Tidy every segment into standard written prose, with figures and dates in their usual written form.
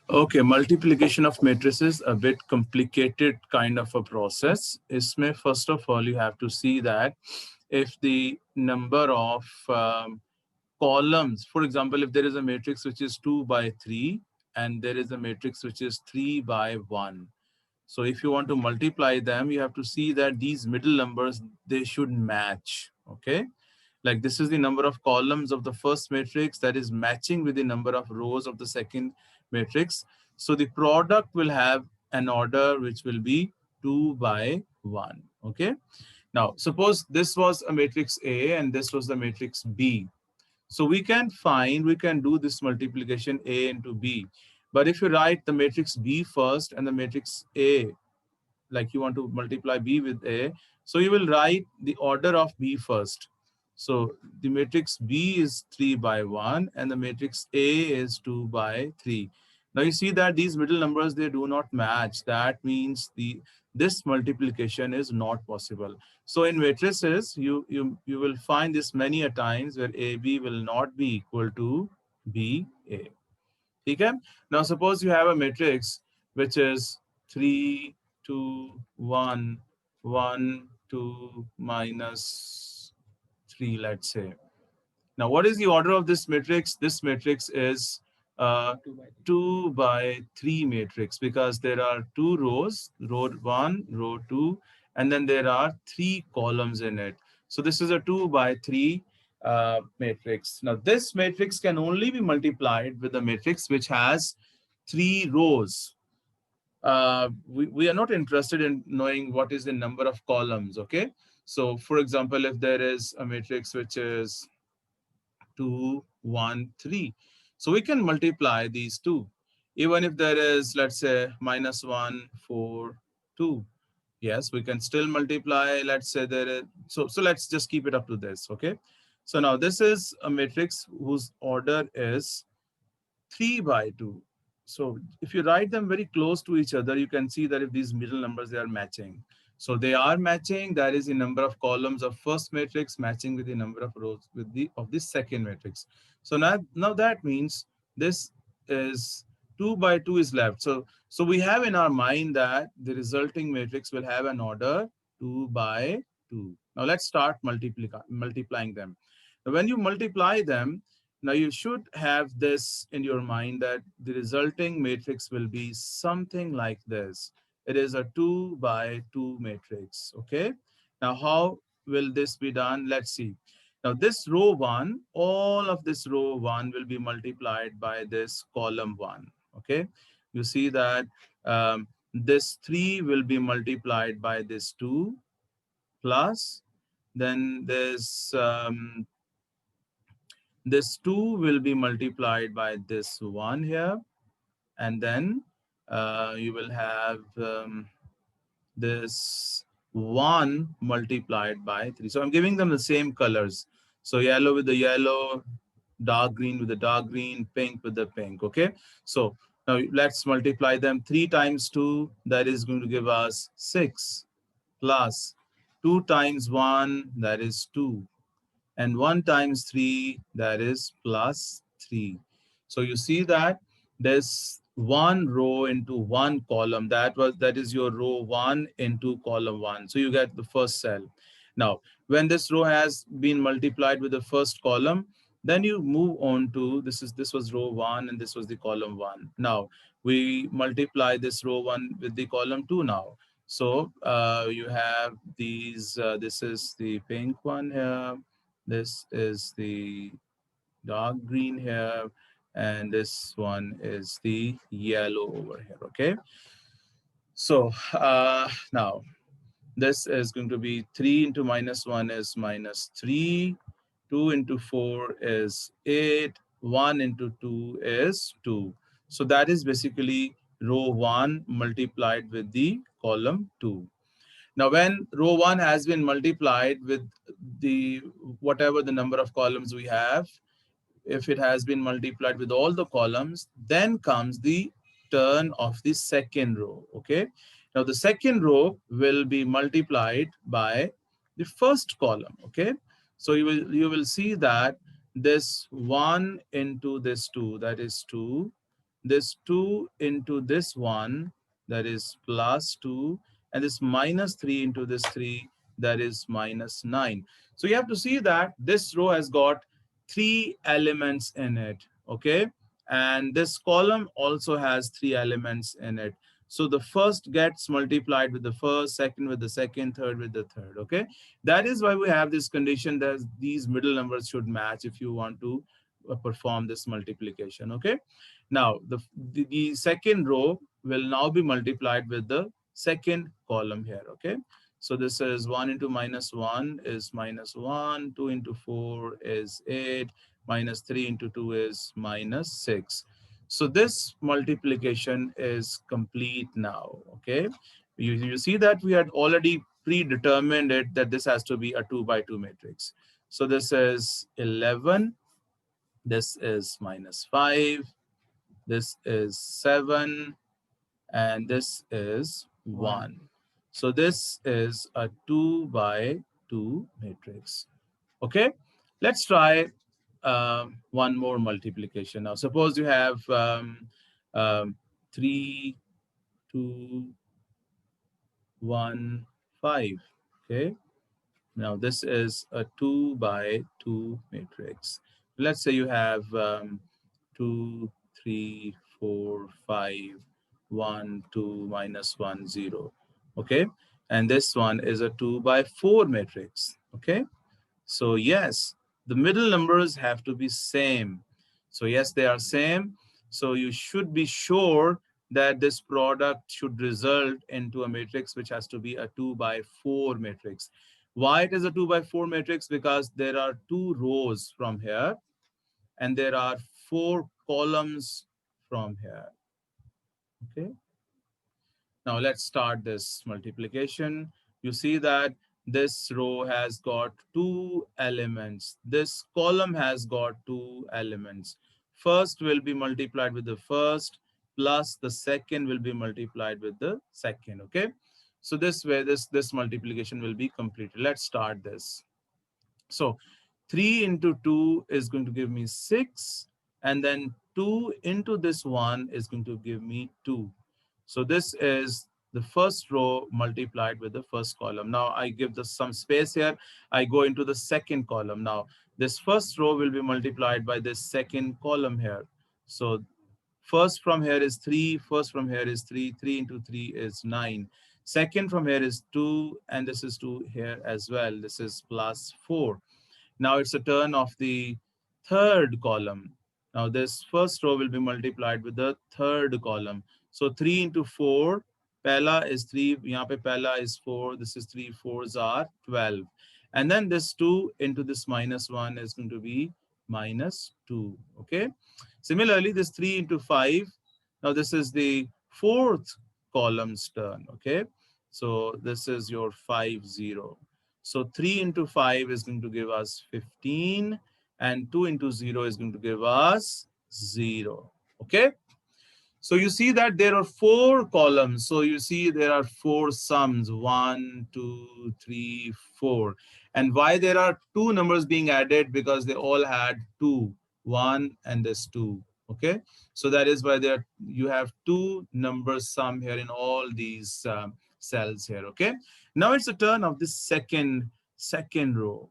Okay, multiplication of matrices, a bit complicated kind of a process. Isme, first of all, you have to see that if the number of columns, for example, if there is a matrix which is 2 by 3 and there is a matrix which is 3 by 1. So if you want to multiply them, you have to see that these middle numbers, they should match. Okay. Like this is the number of columns of the first matrix that is matching with the number of rows of the second matrix. So the product will have an order which will be 2 by 1. Okay. Now, suppose this was a matrix A and this was the matrix B. So we can do this multiplication A into B. But if you write the matrix B first and the matrix A, like you want to multiply B with A, so you will write the order of B first. So the matrix B is 3 by 1 and the matrix A is 2 by 3. Now you see that these middle numbers, they do not match. That means this multiplication is not possible. So in matrices, you will find this many a times where AB will not be equal to BA. Okay? Now suppose you have a matrix which is 3, 2, 1, 1, 2, minus 3, let's say. Now, what is the order of this matrix? This matrix is 2 by 3 matrix because there are two rows, row 1, row 2, and then there are 3 columns in it. So this is a 2 by 3 matrix. Now, this matrix can only be multiplied with a matrix which has 3 rows. We are not interested in knowing what is the number of columns, okay? So, for example, if there is a matrix which is 2, 1, 3. So we can multiply these two. Even if there is, let's say, minus 1, 4, 2. Yes, we can still multiply. Let's say there is, so let's just keep it up to this, okay? So now this is a matrix whose order is 3 by 2. So if you write them very close to each other, you can see that if these middle numbers, they are matching. So they are matching. That is the number of columns of first matrix matching with the number of rows with the second matrix. So now that means this is 2 by 2 is left. So we have in our mind that the resulting matrix will have an order 2 by 2. Now let's start multiplying them. Now when you multiply them, now you should have this in your mind that the resulting matrix will be something like this. It is a 2 by 2 matrix, okay? Now how will this be done? Let's see. Now this row 1, all of this row 1 will be multiplied by this column 1, okay? You see that this 3 will be multiplied by this 2 plus, then this 2 will be multiplied by this 1 here, and then you will have this 1 multiplied by 3. So I'm giving them the same colors. So yellow with the yellow, dark green with the dark green, pink with the pink, okay? So now let's multiply them. 3 times 2, that is going to give us 6, plus 2 times 1, that is 2, and 1 times 3, that is plus 3. So you see that there's one row into one column. That is your row 1 into column 1. So you get the first cell. Now, when this row has been multiplied with the first column, then you move on to this was row 1 and this was the column 1. Now we multiply this row 1 with the column 2 now. So you have these, this is the pink one here, this is the dark green here, and this one is the yellow over here, okay? So now this is going to be 3 into minus 1 is minus 3, 2 into 4 is 8, 1 into 2 is 2. So that is basically row 1 multiplied with the column 2. Now, when row 1 has been multiplied with the whatever the number of columns we have, if it has been multiplied with all the columns, then comes the turn of the second row, okay? Now, the second row will be multiplied by the first column, okay? So you will see that this 1 into this 2, that is 2, this 2 into this 1, that is plus 2, and this minus 3 into this 3, that is minus 9. So you have to see that this row has got 3 elements in it, okay? And this column also has 3 elements in it. So the first gets multiplied with the first, second with the second, third with the third, okay? That is why we have this condition that these middle numbers should match if you want to perform this multiplication, okay? Now, the second row will now be multiplied with the second column here, okay? So this is 1 into minus 1 is minus 1, 2 into 4 is 8, minus 3 into 2 is minus 6. So this multiplication is complete now, okay? You see that we had already predetermined it that this has to be a 2 by 2 matrix. So this is 11, this is minus 5, this is 7, and this is 1. So this is a 2 by 2 matrix. Okay, let's try one more multiplication. Now, suppose you have 3, 2, 1, 5. Okay, now this is a 2 by 2 matrix. Let's say you have 2, 3, 4, 5, 1, 2, minus 1, 0. Okay, and this one is a 2 by 4 matrix. Okay, so yes, the middle numbers have to be same. So yes, they are same. So you should be sure that this product should result into a matrix which has to be a 2 by 4 matrix. Why it is a 2 by 4 matrix? Because there are 2 rows from here and there are 4 columns from here. Okay. Now let's start this multiplication. You see that this row has got 2 elements. This column has got 2 elements. First will be multiplied with the first, plus the second will be multiplied with the second. Okay. So this way, this multiplication will be completed. Let's start this. So 3 into 2 is going to give me 6. And then 2 into this 1 is going to give me 2. So this is the first row multiplied with the first column. Now I give this some space here. I go into the second column. Now this first row will be multiplied by this second column here. So first from here is 3, first from here is 3, 3 into 3 is 9. Second from here is 2, and this is 2 here as well. This is plus 4. Now it's a turn of the third column. Now this first row will be multiplied with the third column. So 3 into 4, pehla is 3, yahan pe pehla is 4, this is 3, 4s are 12. And then this 2 into this minus 1 is going to be minus 2, okay? Similarly, this 3 into 5, now this is the fourth column's turn, okay? So this is your 5, 0. So 3 into 5 is going to give us 15, and 2 into 0 is going to give us 0. Okay. So you see that there are 4 columns. So you see there are 4 sums, 1, 2, 3, 4. And why there are 2 numbers being added? Because they all had 2, 1 and this 2. Okay. So that is why there you have 2 numbers sum here in all these cells here. Okay. Now it's the turn of the second row.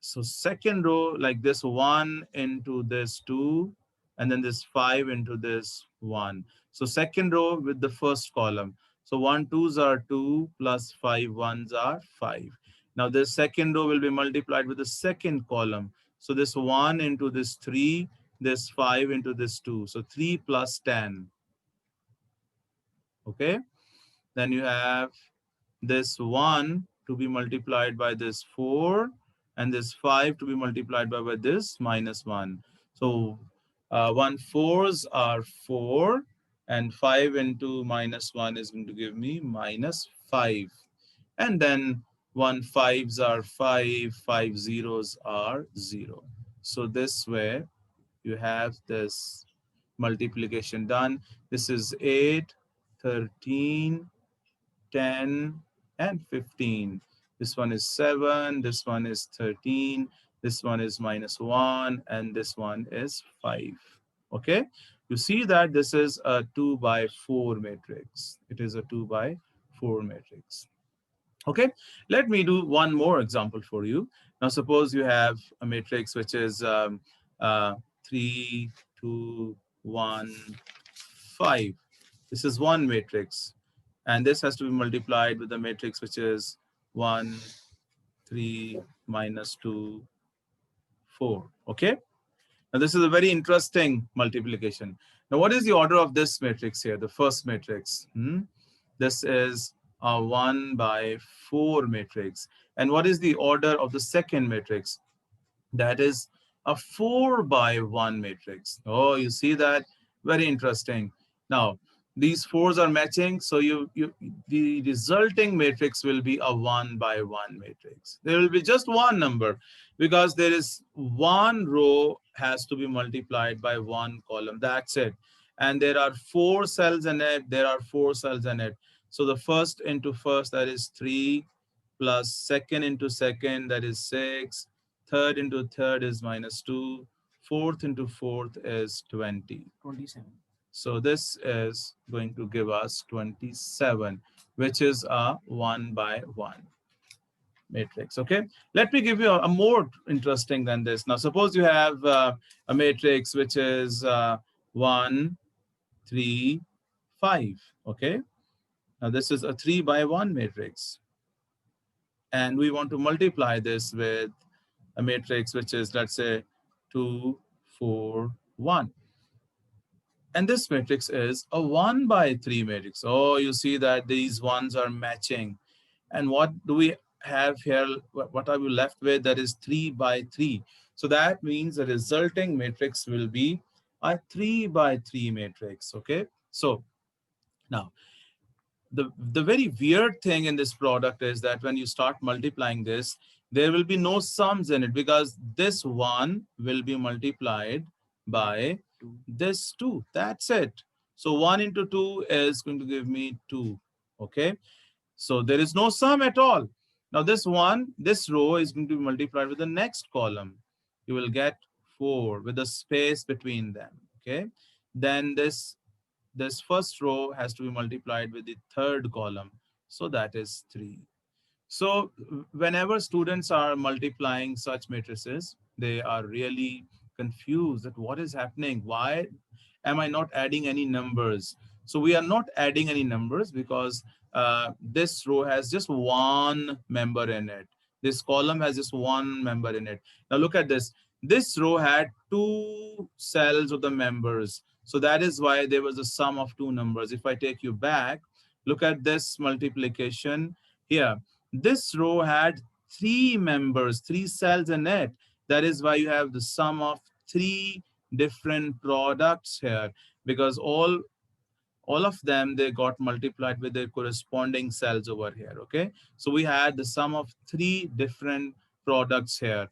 So second row, like this 1 into this 2, and then this 5 into this 1. So second row with the first column. So 1 2s are 2 plus 5 1s are 5. Now this second row will be multiplied with the second column. So this 1 into this 3, this 5 into this 2. So 3 plus 10. Okay. Then you have this 1 to be multiplied by this 4, and this 5 to be multiplied by this minus 1. So 1 4s are 4, and 5 into minus 1 is going to give me minus 5. And then 1 5s are 5, 5 zeros are 0. So this way you have this multiplication done. This is 8, 13, 10, and 15. This one is 7, this one is 13, this one is minus 1, and this one is 5. Okay. You see that this is a 2 by 4 matrix. It is a 2 by 4 matrix. Okay, let me do one more example for you. Now, suppose you have a matrix which is uh, 3, 2, 1, 5. This is one matrix, and this has to be multiplied with the matrix which is 1, 3, minus 2, 4. Okay, now this is a very interesting multiplication. Now, what is the order of this matrix here? The first matrix. This is a 1 by 4 matrix. And what is the order of the second matrix? That is a 4 by 1 matrix. Oh, you see that? Very interesting. Now, these fours are matching, so the resulting matrix will be a 1 by 1 matrix. There will be just one number because there is one row has to be multiplied by one column. That's it. And there are four cells in it. There are four cells in it. So the first into first, that is 3, plus second into second, that is 6, third into third is minus 2, fourth into fourth is 27. So this is going to give us 27, which is a 1 by 1 matrix. Okay, let me give you a more interesting than this. Now, suppose you have a matrix which is 1, 3, 5. Okay, now this is a 3 by 1 matrix. And we want to multiply this with a matrix which is, let's say, 2, 4, 1. And this matrix is a 1 by 3 matrix. Oh, you see that these ones are matching. And what do we have here? What are we left with? That is 3 by 3. So that means the resulting matrix will be a 3 by 3 matrix. Okay. So now, the very weird thing in this product is that when you start multiplying this, there will be no sums in it because this one will be multiplied by this 2. That's it. So 1 into 2 is going to give me 2. Okay. So there is no sum at all. Now this row is going to be multiplied with the next column. You will get 4 with a space between them. Okay. Then this first row has to be multiplied with the third column. So that is 3. So whenever students are multiplying such matrices, they are really confused that what is happening? Why am I not adding any numbers? So we are not adding any numbers because this row has just one member in it. This column has just one member in it. Now look at this. This row had 2 cells of the members. So that is why there was a sum of 2 numbers. If I take you back, look at this multiplication here. This row had 3 members, 3 cells in it. That is why you have the sum of 3 different products here, because all of them, they got multiplied with their corresponding cells over here. Okay, so we had the sum of 3 different products here.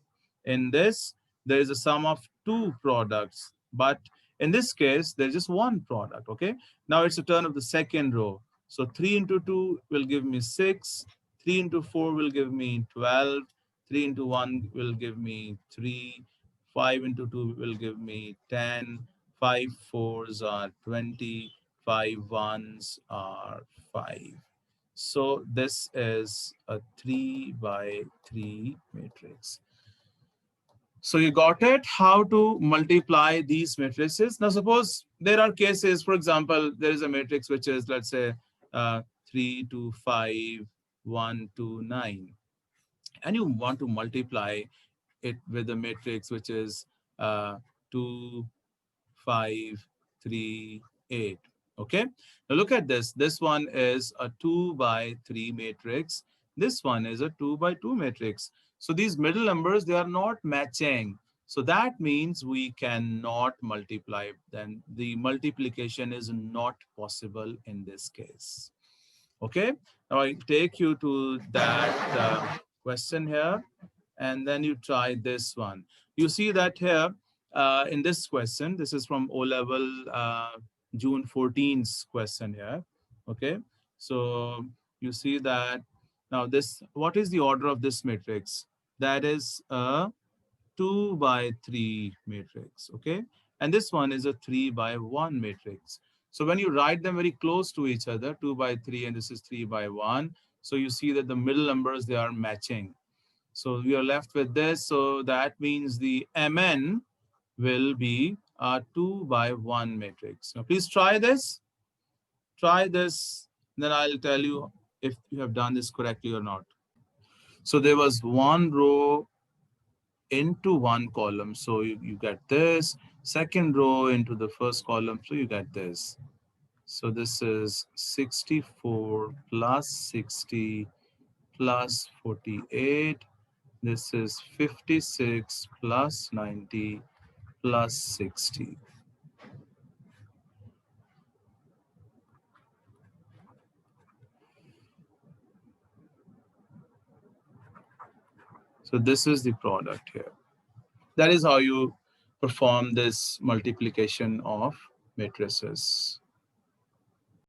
In this, there is a sum of 2 products, but in this case there's just one product. Okay, now it's a turn of the second row. So 3 into 2 will give me 6, 3 into 4 will give me 12, 3 into 1 will give me 3, 5 into 2 will give me 10, 5 fours are 20, 5 ones are 5. So this is a 3 by 3 matrix. So you got it, how to multiply these matrices. Now suppose there are cases, for example, there is a matrix which is, let's say, 3 to 5, 1 to 9. And you want to multiply it with a matrix which is 2, 5, 3, 8. Okay. Now look at this. This one is a 2 by 3 matrix. This one is a 2 by 2 matrix. So these middle numbers, they are not matching. So that means we cannot multiply. Then the multiplication is not possible in this case. Okay. Now I take you to that question here, and then you try this one. You see that here in this question, this is from O-level June 14th question here. Okay, so you see that now this, what is the order of this matrix? That is a 2 by 3 matrix. Okay, And this one is a 3 by 1 matrix. So when you write them very close to each other, 2 by 3 and this is 3 by 1, so you see that the middle numbers, they are matching. So we are left with this. So that means the Mn will be a 2 by 1 matrix. Now please try this. Try this. Then I'll tell you if you have done this correctly or not. So there was one row into one column. So you get this. Second row into the first column. So you get this. So this is 64 plus 60 plus 48. This is 56 plus 90 plus 60. So this is the product here. That is how you perform this multiplication of matrices.